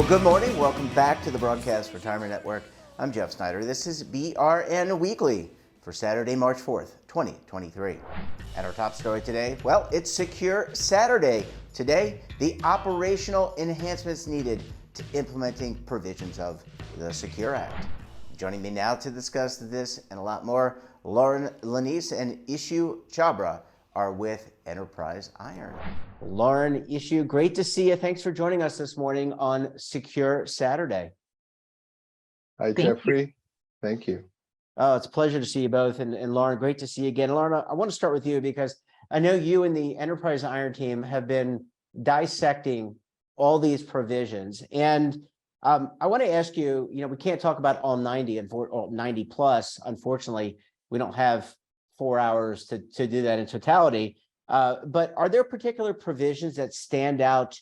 Well, good morning. Welcome back to the Broadcast Retirement Network. I'm Jeff Snyder. This is BRN Weekly for Saturday, March 4th, 2023. And our top story today, well, it's Secure Saturday. Today, the operational enhancements needed to implementing provisions of the Secure Act. Joining me now to discuss this and a lot more, Leneis and Ishu Chhabra are with Enterprise Iron. Lauren, Ishu, great to see you. Thanks for joining us this morning on Secure Saturday. Hi, Jeffrey. Thank you. Oh, it's a pleasure to see you both. And Lauren, great to see you again. Lauren, I want to start with you because I know you and the Enterprise Iron team have been dissecting all these provisions. And I want to ask you, we can't talk about all 90 and 90 plus. Unfortunately, we don't have 4 hours to do that in totality. But are there particular provisions that stand out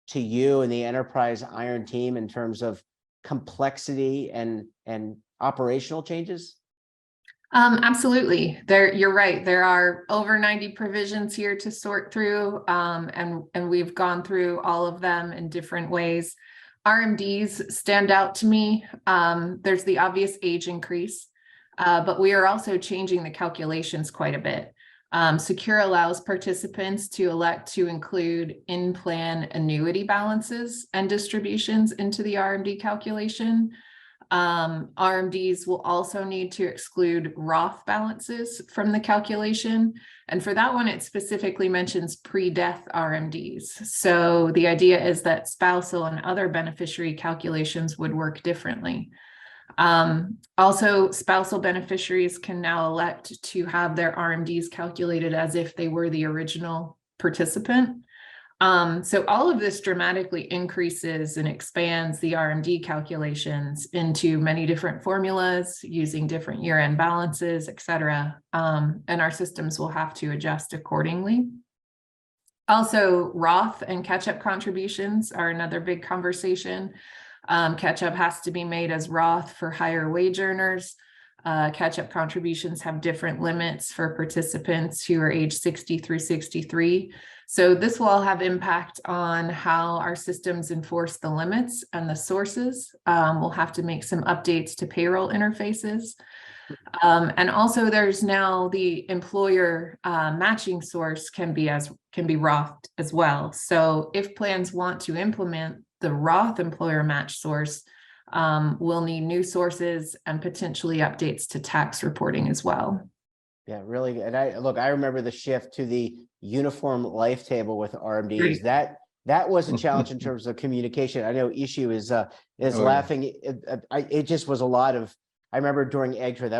to you and the Enterprise Iron team in terms of complexity and operational changes? Absolutely. You're right. There are over 90 provisions here to sort through, and we've gone through all of them in different ways. RMDs stand out to me. There's the obvious age increase, but we are also changing the calculations quite a bit. Secure allows participants to elect to include in-plan annuity balances and distributions into the RMD calculation. RMDs will also need to exclude Roth balances from the calculation. And for that one, it specifically mentions pre-death RMDs. So the idea is that spousal and other beneficiary calculations would work differently. Also, spousal beneficiaries can now elect to have their RMDs calculated as if they were the original participant. So all of this dramatically increases and expands the RMD calculations into many different formulas using different year-end balances, et cetera. And our systems will have to adjust accordingly. Also, Roth and catch-up contributions are another big conversation. Catch-up has to be made as Roth for higher wage earners. Catch-up contributions have different limits for participants who are age 60 through 63. So this will all have impact on how our systems enforce the limits and the sources. We'll have to make some updates to payroll interfaces. And also there's now the employer matching source can be Roth as well. So if plans want to implement the Roth employer match source, we'll need new sources and potentially updates to tax reporting as well. Yeah, really. And I remember the shift to the uniform life table with RMDs. Right. That was a challenge in terms of communication. I know Ishu is laughing. It just was a lot of. I remember during Egg Trade,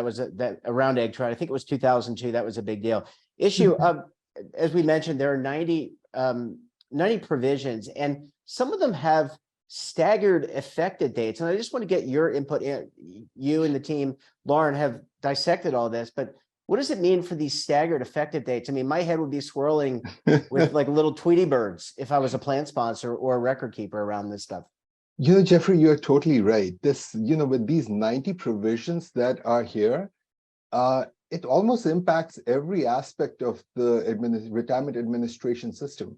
around Egg Trade, I think it was 2002. That was a big deal. Ishu, as we mentioned, there are 90 provisions, and some of them have staggered effective dates. And I just want to get your input. You and the team, Lauren, have dissected all this, but what does it mean for these staggered effective dates? I mean, my head would be swirling with like little Tweety birds if I was a plan sponsor or a record keeper around this stuff. Jeffrey, you're totally right. With these 90 provisions that are here, it almost impacts every aspect of the retirement administration system.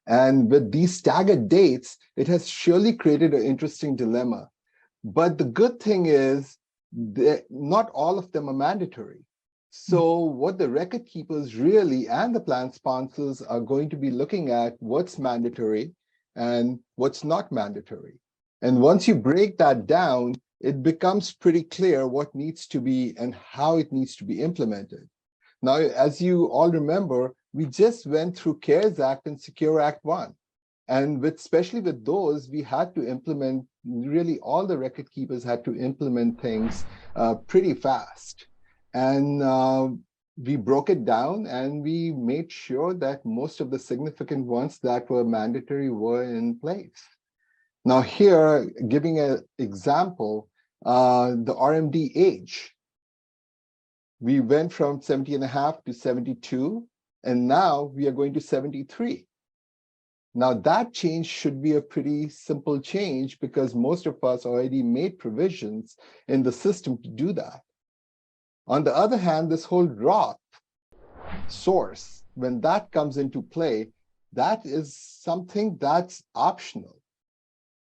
And with these staggered dates, it has surely created an interesting dilemma. But the good thing is that not all of them are mandatory. So what the record keepers really and the plan sponsors are going to be looking at what's mandatory and what's not mandatory. And once you break that down, it becomes pretty clear what needs to be and how it needs to be implemented. Now, as you all remember, we just went through CARES Act and Secure Act 1. And especially with those, we had to implement, really all the record keepers had to implement things pretty fast. And we broke it down and we made sure that most of the significant ones that were mandatory were in place. Now here, giving an example, the RMD age. We went from 70 and a half to 72, and now we are going to 73. Now that change should be a pretty simple change because most of us already made provisions in the system to do that. On the other hand, this whole Roth source, when that comes into play, that is something that's optional.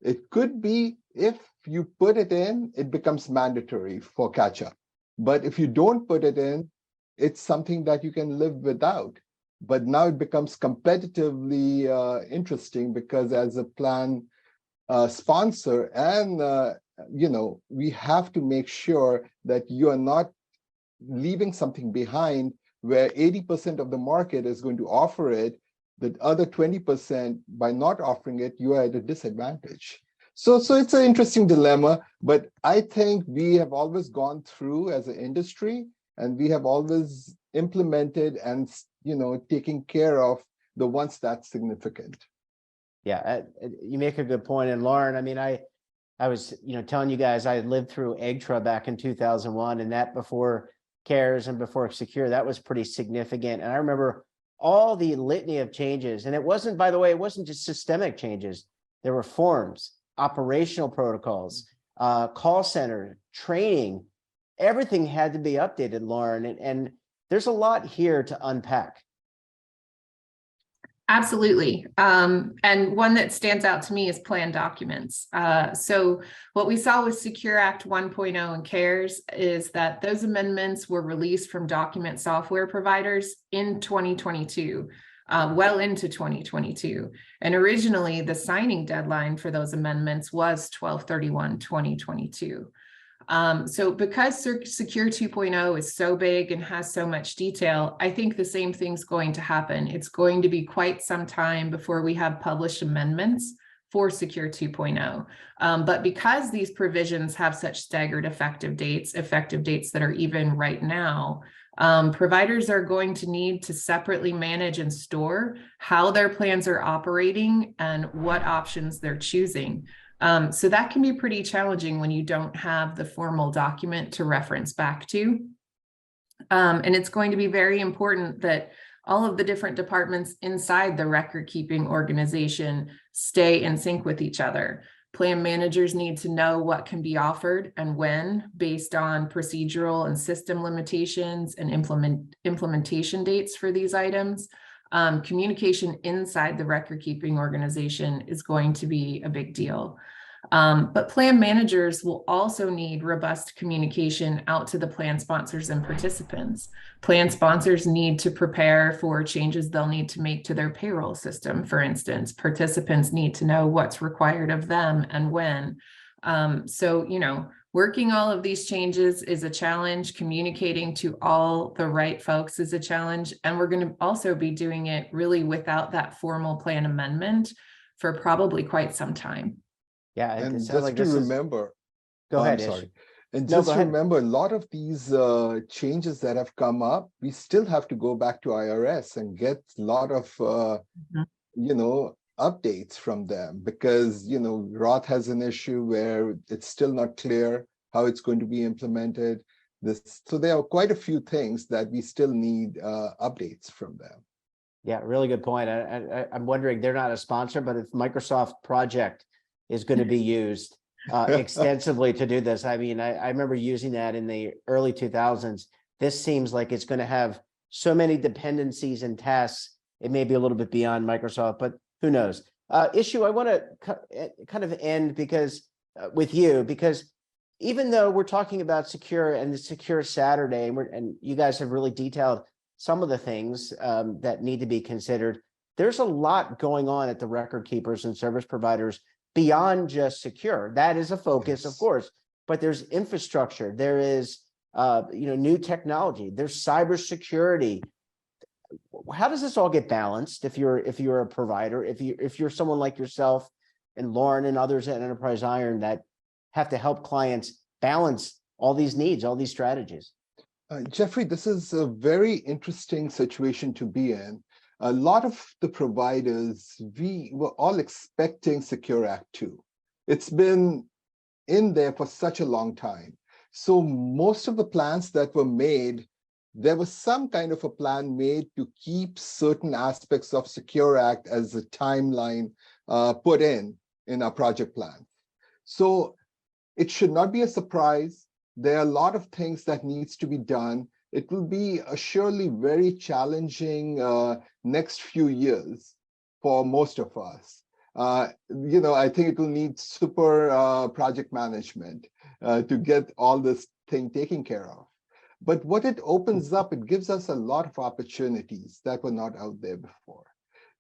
It could be if you put it in, it becomes mandatory for catch-up. But if you don't put it in, it's something that you can live without. But now it becomes competitively interesting because as a plan sponsor and we have to make sure that you are not leaving something behind where 80% of the market is going to offer it. The other 20%, by not offering it, you are at a disadvantage. So it's an interesting dilemma, but I think we have always gone through as an industry, and we have always implemented and taking care of the ones that's significant. Yeah, you make a good point. And Lauren, I mean, I was telling you guys I lived through EGTRA back in 2001, and that before CARES and before Secure, that was pretty significant. And I remember all the litany of changes, and it wasn't, by the way, it wasn't just systemic changes. There were forms, operational protocols, call center, training, everything had to be updated, Lauren, and there's a lot here to unpack. Absolutely. And one that stands out to me is plan documents. So what we saw with Secure Act 1.0 and CARES is that those amendments were released from document software providers in 2022, well into 2022. And originally the signing deadline for those amendments was 12/31/2022. So because Secure 2.0 is so big and has so much detail, I think the same thing's going to happen. It's going to be quite some time before we have published amendments for Secure 2.0. But because these provisions have such staggered effective dates that are even right now, providers are going to need to separately manage and store how their plans are operating and what options they're choosing. So that can be pretty challenging when you don't have the formal document to reference back to. And it's going to be very important that all of the different departments inside the record-keeping organization stay in sync with each other. Plan managers need to know what can be offered and when, based on procedural and system limitations and implementation dates for these items. Communication inside the record-keeping organization is going to be a big deal. But plan managers will also need robust communication out to the plan sponsors and participants. Plan sponsors need to prepare for changes they'll need to make to their payroll system, for instance. Participants need to know what's required of them and when. So, working all of these changes is a challenge. Communicating to all the right folks is a challenge. And we're going to also be doing it really without that formal plan amendment for probably quite some time. Yeah, And it sounds just like to this remember, Go ahead, I'm Ish. sorry. And No, just go ahead. remember, a lot of these changes that have come up, we still have to go back to IRS and get a lot of, updates from them because, Roth has an issue where it's still not clear how it's going to be implemented. So there are quite a few things that we still need updates from them. Yeah, really good point. I'm wondering, they're not a sponsor, but if Microsoft Project is going to be used extensively to do this. I mean, I remember using that in the early 2000s. This seems like it's going to have so many dependencies and tasks. It may be a little bit beyond Microsoft, but who knows? Ishu, I want to kind of end with you, because even though we're talking about Secure and the Secure Saturday, and you guys have really detailed some of the things that need to be considered, there's a lot going on at the record keepers and service providers beyond just Secure. That is a focus, of course, but there's infrastructure, there is new technology, there's cybersecurity. How does this all get balanced if you're a provider, if you're someone like yourself and Lauren and others at Enterprise Iron that have to help clients balance all these needs, all these strategies? Jeffrey, this is a very interesting situation to be in. A lot of the providers, we were all expecting Secure Act 2. It's been in there for such a long time. So most of the plans that were made, there was some kind of a plan made to keep certain aspects of Secure Act as a timeline put in our project plan. So it should not be a surprise. There are a lot of things that needs to be done. It will be a surely very challenging next few years for most of us. I think it will need super project management to get all this thing taken care of. But what it opens up, it gives us a lot of opportunities that were not out there before.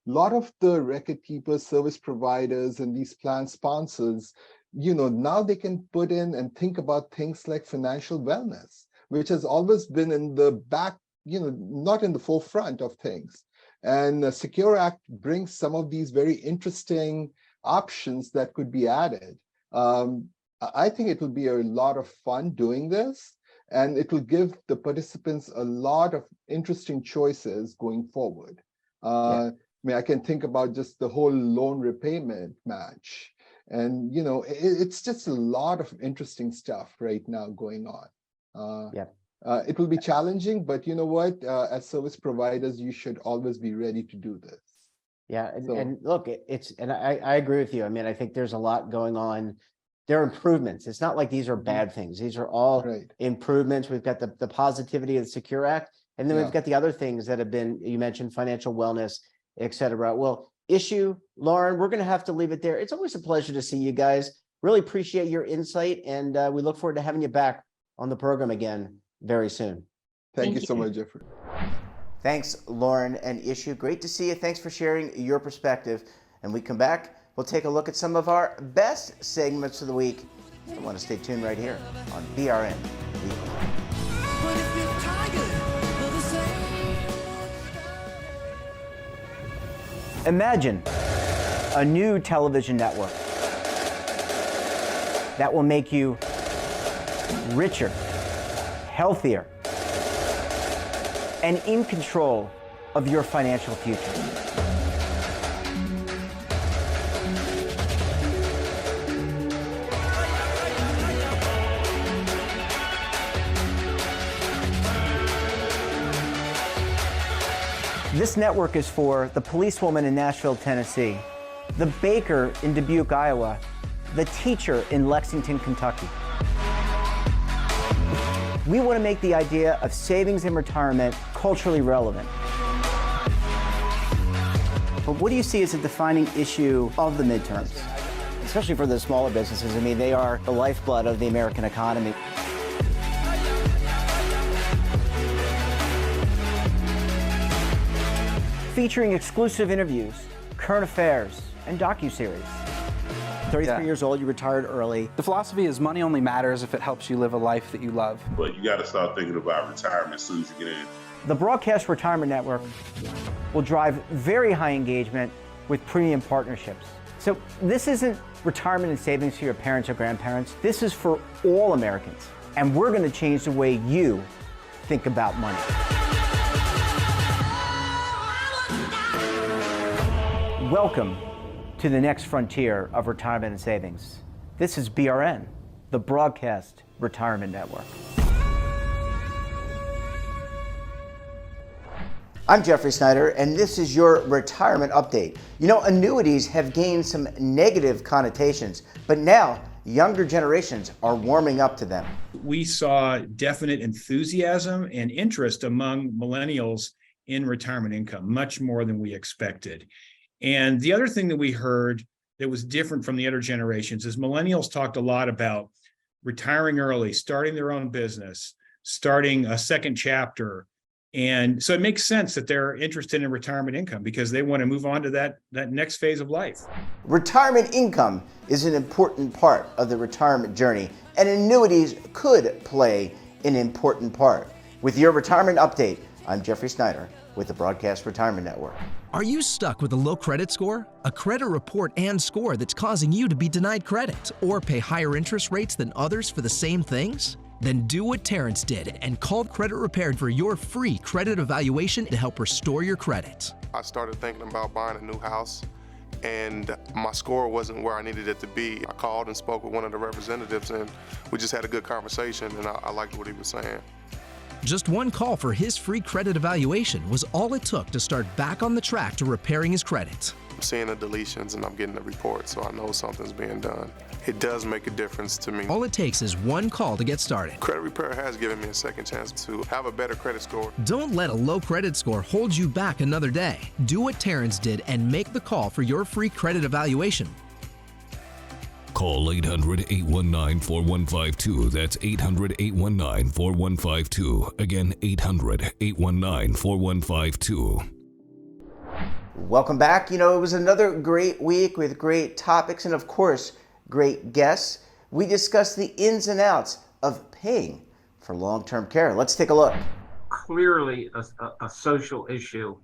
A lot of the record keepers, service providers, and these plan sponsors, now they can put in and think about things like financial wellness, which has always been in the back, not in the forefront of things. And the Secure Act brings some of these very interesting options that could be added. I think it will be a lot of fun doing this, and it will give the participants a lot of interesting choices going forward. I mean, I can think about just the whole loan repayment match. And, it's just a lot of interesting stuff right now going on. It will be challenging, but you know what? As service providers, you should always be ready to do this. Yeah, and look, I agree with you. I mean, I think there's a lot going on. There are improvements. It's not like these are bad things. These are all improvements. We've got the positivity of the Secure Act, and then we've got the other things that have been, you mentioned financial wellness, et cetera. Well, Ishu, Lauren, we're going to have to leave it there. It's always a pleasure to see you guys. Really appreciate your insight, and we look forward to having you back on the program again very soon. Thank you so much, Jeffrey. Thanks, Lauren and Ishu. Great to see you. Thanks for sharing your perspective. And we come back, we'll take a look at some of our best segments of the week. I want to stay tuned right here on BRN Weekly. Imagine a new television network that will make you richer, healthier, and in control of your financial future. This network is for the policewoman in Nashville, Tennessee, the baker in Dubuque, Iowa, the teacher in Lexington, Kentucky. We want to make the idea of savings and retirement culturally relevant. But what do you see as a defining issue of the midterms, especially for the smaller businesses? I mean, they are the lifeblood of the American economy. Featuring exclusive interviews, current affairs, and docuseries. 33 years old, you retired early. The philosophy is money only matters if it helps you live a life that you love. But you got to start thinking about retirement as soon as you get in. The Broadcast Retirement Network will drive very high engagement with premium partnerships. So this isn't retirement and savings for your parents or grandparents. This is for all Americans. And we're going to change the way you think about money. Welcome to the next frontier of retirement and savings. This is BRN, the Broadcast Retirement Network. I'm Jeffrey Snyder, and this is your retirement update. You know, annuities have gained some negative connotations, but now younger generations are warming up to them. We saw definite enthusiasm and interest among millennials in retirement income, much more than we expected. And the other thing that we heard that was different from the other generations is millennials talked a lot about retiring early, starting their own business, starting a second chapter. And so it makes sense that they're interested in retirement income because they want to move on to that next phase of life. Retirement income is an important part of the retirement journey, and annuities could play an important part. With your retirement update, I'm Jeffrey Snyder with the Broadcast Retirement Network. Are you stuck with a low credit score? A credit report and score that's causing you to be denied credit or pay higher interest rates than others for the same things? Then do what Terrence did and call Credit Repaired for your free credit evaluation to help restore your credit. I started thinking about buying a new house and my score wasn't where I needed it to be. I called and spoke with one of the representatives and we just had a good conversation and I liked what he was saying. Just one call for his free credit evaluation was all it took to start back on the track to repairing his credit. seeing the deletions and I'm getting the report, so I know something's being done. It does make a difference to me. All it takes is one call to get started. Credit Repair has given me a second chance to have a better credit score. Don't let a low credit score hold you back another day. Do what Terrence did and make the call for your free credit evaluation. Call 800-819-4152. That's 800-819-4152. Again, 800-819-4152. Welcome back. You know, it was another great week with great topics and, of course, great guests. We discussed the ins and outs of paying for long-term care. Let's take a look. Clearly a social issue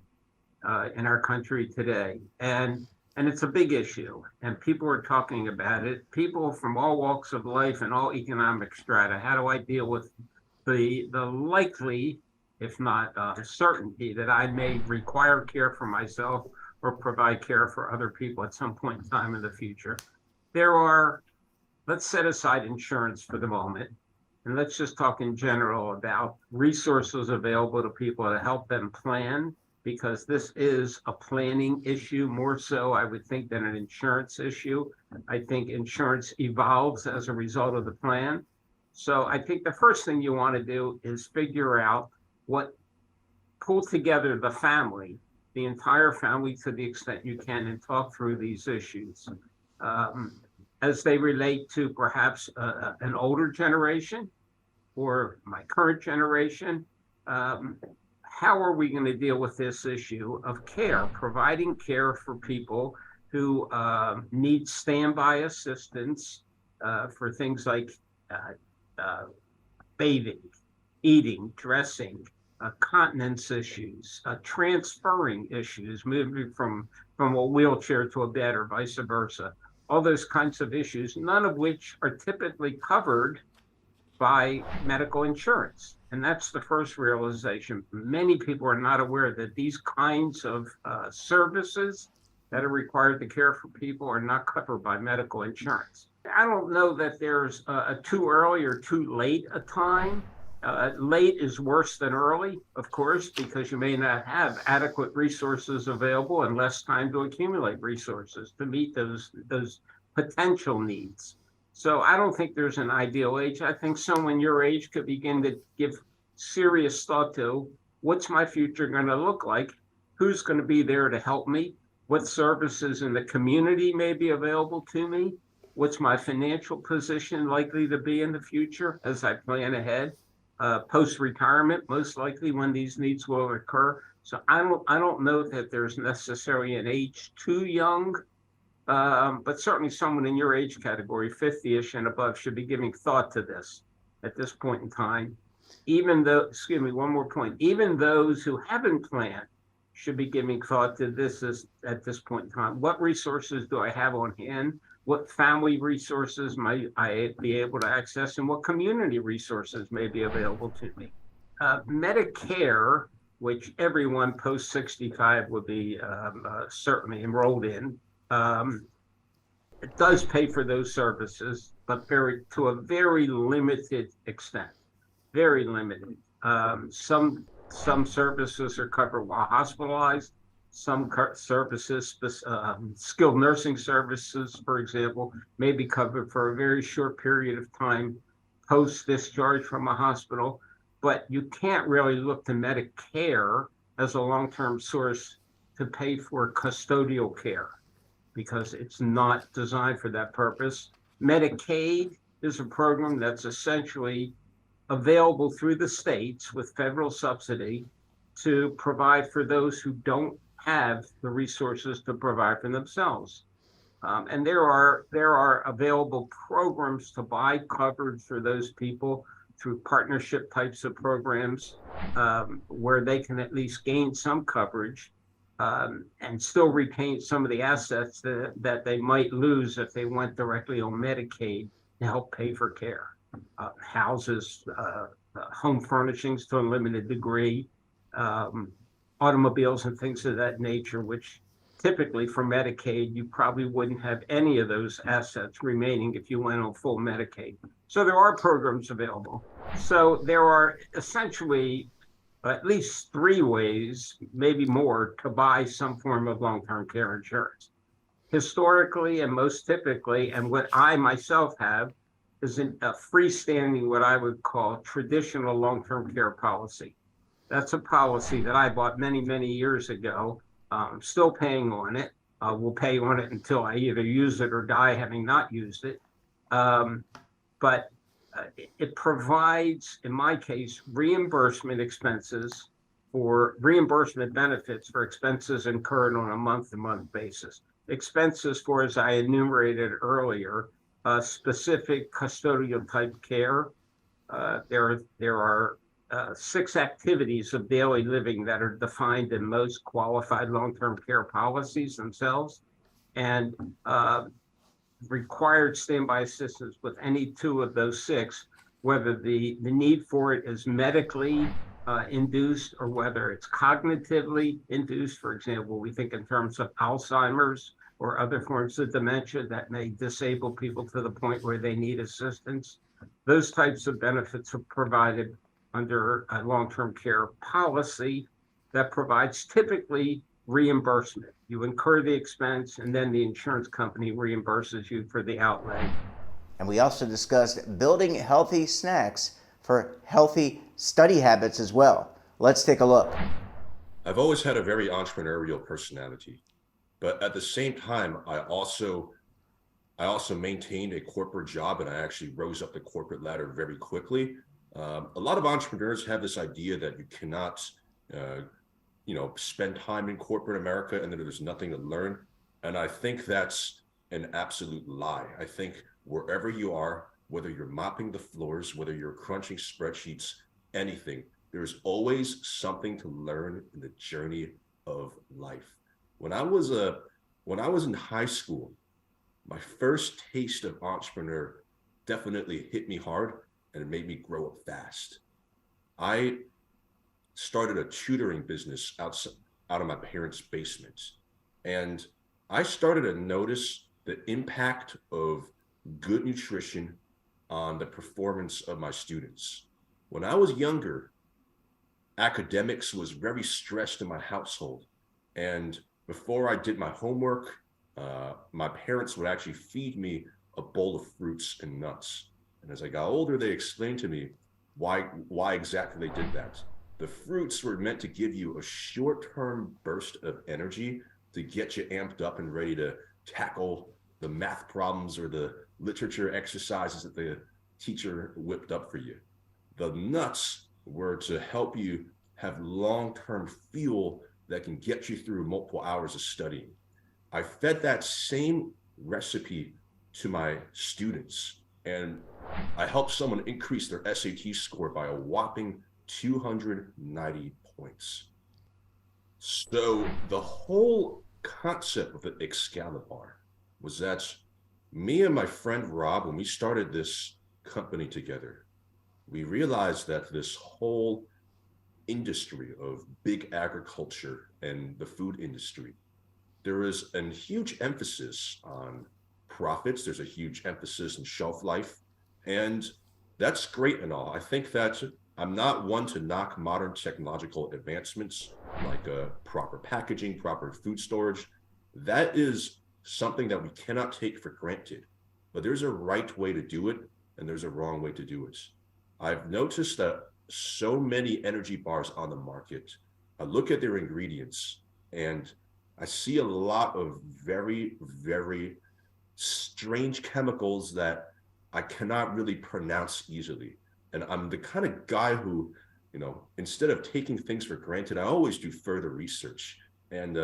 in our country today. And it's a big issue, and people are talking about it. People from all walks of life and all economic strata. How do I deal with the likely, if not the certainty, that I may require care for myself or provide care for other people at some point in time in the future? Let's set aside insurance for the moment, and let's just talk in general about resources available to people to help them plan, because this is a planning issue more so, I would think, than an insurance issue. I think insurance evolves as a result of the plan. So I think the first thing you want to do is figure out pull together the family, the entire family to the extent you can, and talk through these issues as they relate to perhaps an older generation or my current generation. How are we going to deal with this issue of care, providing care for people who need standby assistance for things like bathing, eating, dressing, continence issues, transferring issues, moving from a wheelchair to a bed or vice versa, all those kinds of issues, none of which are typically covered by medical insurance. And that's the first realization. Many people are not aware that these kinds of services that are required to care for people are not covered by medical insurance. I don't know that there's a too early or too late a time. Late is worse than early, of course, because you may not have adequate resources available and less time to accumulate resources to meet those potential needs. So I don't think there's an ideal age. I think someone your age could begin to give serious thought to, what's my future going to look like? Who's going to be there to help me? What services in the community may be available to me? What's my financial position likely to be in the future as I plan ahead? Post-retirement, most likely when these needs will occur. So I don't know that there's necessarily an age too young, but certainly someone in your age category, 50-ish and above, should be giving thought to this at this point in time. Even though, one more point, even those who haven't planned should be giving thought to this at this point in time. What resources do I have on hand? What family resources might I be able to access, and what community resources may be available to me? Medicare, which everyone post 65 would be certainly enrolled in, it does pay for those services, but to a very limited extent, very limited. Some services are covered while hospitalized. Some services, skilled nursing services, for example, may be covered for a very short period of time post-discharge from a hospital, but you can't really look to Medicare as a long-term source to pay for custodial care because it's not designed for that purpose. Medicaid is a program that's essentially available through the states with federal subsidy to provide for those who don't have the resources to provide for themselves. And there are available programs to buy coverage for those people through partnership types of programs where they can at least gain some coverage and still retain some of the assets that they might lose if they went directly on Medicaid to help pay for care. Houses, home furnishings to a limited degree, automobiles and things of that nature, which typically for Medicaid, you probably wouldn't have any of those assets remaining if you went on full Medicaid. So there are programs available. So there are essentially at least 3 ways, maybe more, to buy some form of long-term care insurance. Historically and most typically, and what I myself have, is a freestanding, what I would call traditional long-term care policy. That's a policy that I bought many, many years ago. Still paying on it. Will pay on it until I either use it or die having not used it. But it provides, in my case, reimbursement benefits for expenses incurred on a month-to-month basis. Expenses for, as I enumerated earlier, specific custodial type care. There are 6 activities of daily living that are defined in most qualified long-term care policies themselves, and required standby assistance with any 2 of those 6, whether the need for it is medically induced or whether it's cognitively induced. For example, we think in terms of Alzheimer's or other forms of dementia that may disable people to the point where they need assistance. Those types of benefits are provided under a long-term care policy that provides typically reimbursement. You incur the expense and then the insurance company reimburses you for the outlay. And we also discussed building healthy snacks for healthy study habits as well. Let's take a look. I've always had a very entrepreneurial personality, but at the same time, I also maintained a corporate job, and I actually rose up the corporate ladder very quickly. A lot of entrepreneurs have this idea that you cannot, spend time in corporate America and then there's nothing to learn. And I think that's an absolute lie. I think wherever you are, whether you're mopping the floors, whether you're crunching spreadsheets, anything, there's always something to learn in the journey of life. When I was in high school, my first taste of entrepreneur definitely hit me hard, and it made me grow up fast. I started a tutoring business out of my parents' basement, and I started to notice the impact of good nutrition on the performance of my students. When I was younger, academics was very stressed in my household, and before I did my homework, my parents would actually feed me a bowl of fruits and nuts. And as I got older, they explained to me why exactly they did that. The fruits were meant to give you a short-term burst of energy to get you amped up and ready to tackle the math problems or the literature exercises that the teacher whipped up for you. The nuts were to help you have long-term fuel that can get you through multiple hours of studying. I fed that same recipe to my students, and I helped someone increase their SAT score by a whopping 290 points. So the whole concept of the Excalibur was that me and my friend Rob, when we started this company together, we realized that this whole industry of big agriculture and the food industry, there is a huge emphasis on profits. There's a huge emphasis on shelf life, and that's great and all. I think that I'm not one to knock modern technological advancements like proper packaging, proper food storage. That is something that we cannot take for granted, but there's a right way to do it and there's a wrong way to do it. I've noticed that so many energy bars on the market, I look at their ingredients and I see a lot of very, very strange chemicals that I cannot really pronounce easily. And I'm the kind of guy who, instead of taking things for granted, I always do further research. And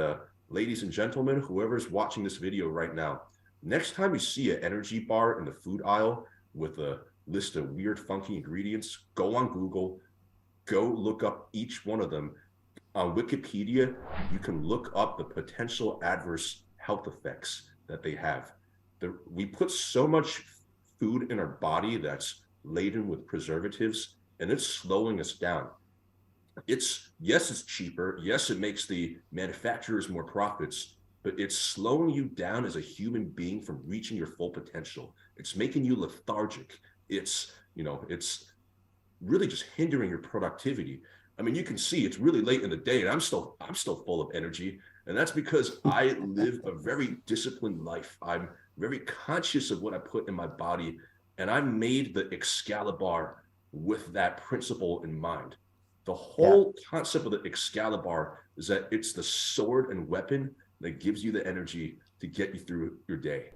ladies and gentlemen, whoever's watching this video right now, next time you see an energy bar in the food aisle with a list of weird, funky ingredients, go on Google, go look up each one of them. On Wikipedia, you can look up the potential adverse health effects that they have. We put so much food in our body that's laden with preservatives, and it's slowing us down. Yes, it's cheaper. Yes, it makes the manufacturers more profits, but it's slowing you down as a human being from reaching your full potential. It's making you lethargic. It's really just hindering your productivity. I mean, you can see it's really late in the day and I'm still full of energy. And that's because I live a very disciplined life. I'm very conscious of what I put in my body. And I made the Excalibur with that principle in mind. The whole concept of the Excalibur is that it's the sword and weapon that gives you the energy to get you through your day.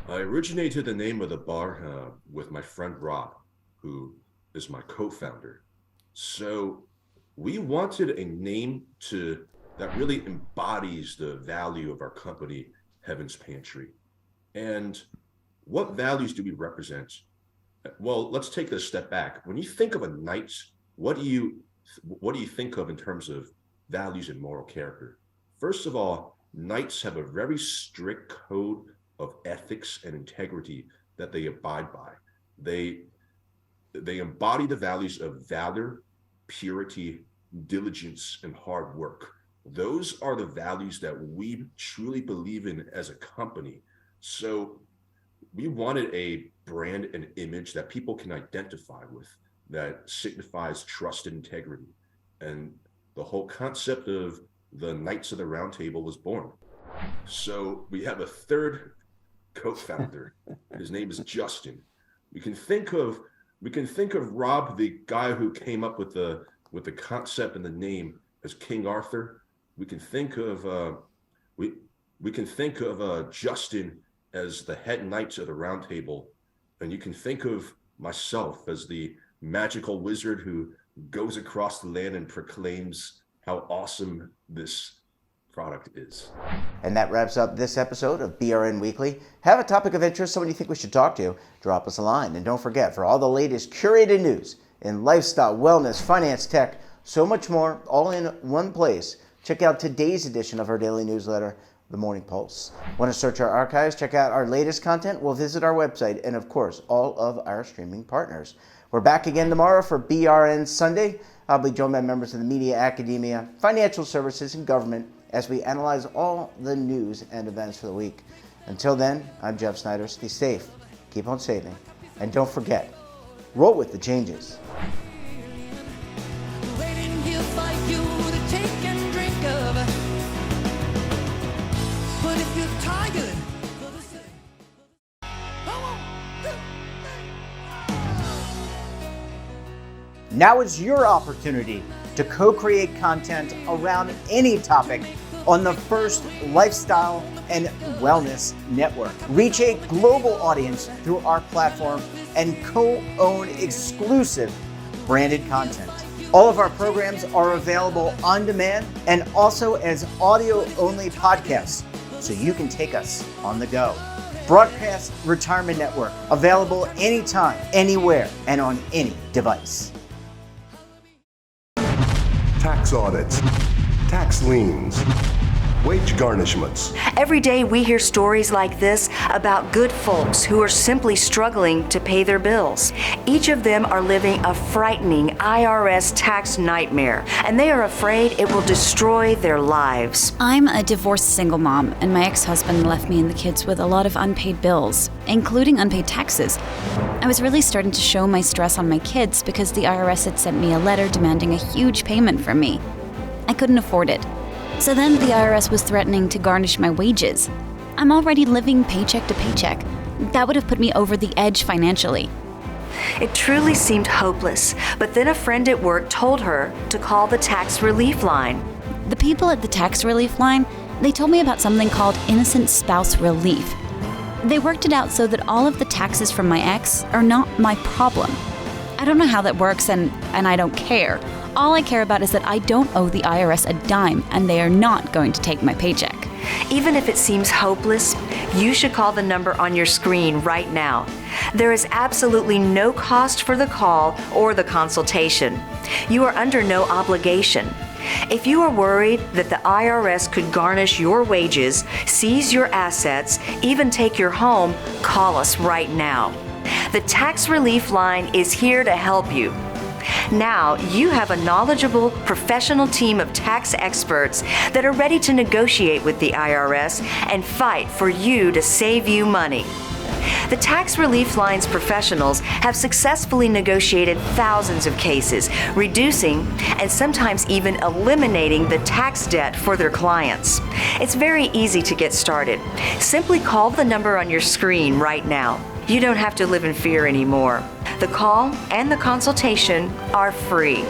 I originated the name of the bar with my friend Rob, who is my co-founder. So we wanted a name that really embodies the value of our company, Heaven's Pantry. And what values do we represent? Well, let's take this a step back. When you think of a knight, what do you think of in terms of values and moral character? First of all, knights have a very strict code of ethics and integrity that they abide by. They embody the values of valor, purity, diligence, and hard work. Those are the values that we truly believe in as a company. So we wanted a brand and image that people can identify with, that signifies trust and integrity. And the whole concept of the Knights of the Round Table was born. So we have a third co-founder. His name is Justin. We can think of Rob, the guy who came up with the concept and the name, as King Arthur. We can think of Justin as the head knight of the Round Table, and you can think of myself as the magical wizard who goes across the land and proclaims how awesome this product is. And that wraps up this episode of BRN Weekly. Have a topic of interest, someone you think we should talk to, drop us a line. And don't forget, for all the latest curated news in lifestyle, wellness, finance, tech, so much more, all in one place, check out today's edition of our daily newsletter, The Morning Pulse. Want to search our archives, check out our latest content? Well, visit our website and, of course, all of our streaming partners. We're back again tomorrow for BRN Sunday. I'll be joined by members of the media, academia, financial services, and government as we analyze all the news and events for the week. Until then, I'm Jeff Snyder. Stay safe, keep on saving, and don't forget, roll with the changes. Now is your opportunity to co-create content around any topic on the first lifestyle and wellness network. Reach a global audience through our platform and co-own exclusive branded content. All of our programs are available on demand and also as audio-only podcasts, so you can take us on the go. Broadcast Retirement Network, available anytime, anywhere, and on any device. Tax audits, tax liens, wage garnishments. Every day we hear stories like this about good folks who are simply struggling to pay their bills. Each of them are living a frightening IRS tax nightmare, and they are afraid it will destroy their lives. I'm a divorced single mom, and my ex-husband left me and the kids with a lot of unpaid bills, including unpaid taxes. I was really starting to show my stress on my kids because the IRS had sent me a letter demanding a huge payment from me. I couldn't afford it. So then the IRS was threatening to garnish my wages. I'm already living paycheck to paycheck. That would have put me over the edge financially. It truly seemed hopeless, but then a friend at work told her to call the tax relief line. The people at the tax relief line, they told me about something called innocent spouse relief. They worked it out so that all of the taxes from my ex are not my problem. I don't know how that works, and I don't care. All I care about is that I don't owe the IRS a dime, and they are not going to take my paycheck. Even if it seems hopeless, you should call the number on your screen right now. There is absolutely no cost for the call or the consultation. You are under no obligation. If you are worried that the IRS could garnish your wages, seize your assets, even take your home, call us right now. The Tax Relief Line is here to help you. Now you have a knowledgeable, professional team of tax experts that are ready to negotiate with the IRS and fight for you to save you money. The Tax Relief Line's professionals have successfully negotiated thousands of cases, reducing and sometimes even eliminating the tax debt for their clients. It's very easy to get started. Simply call the number on your screen right now. You don't have to live in fear anymore. The call and the consultation are free.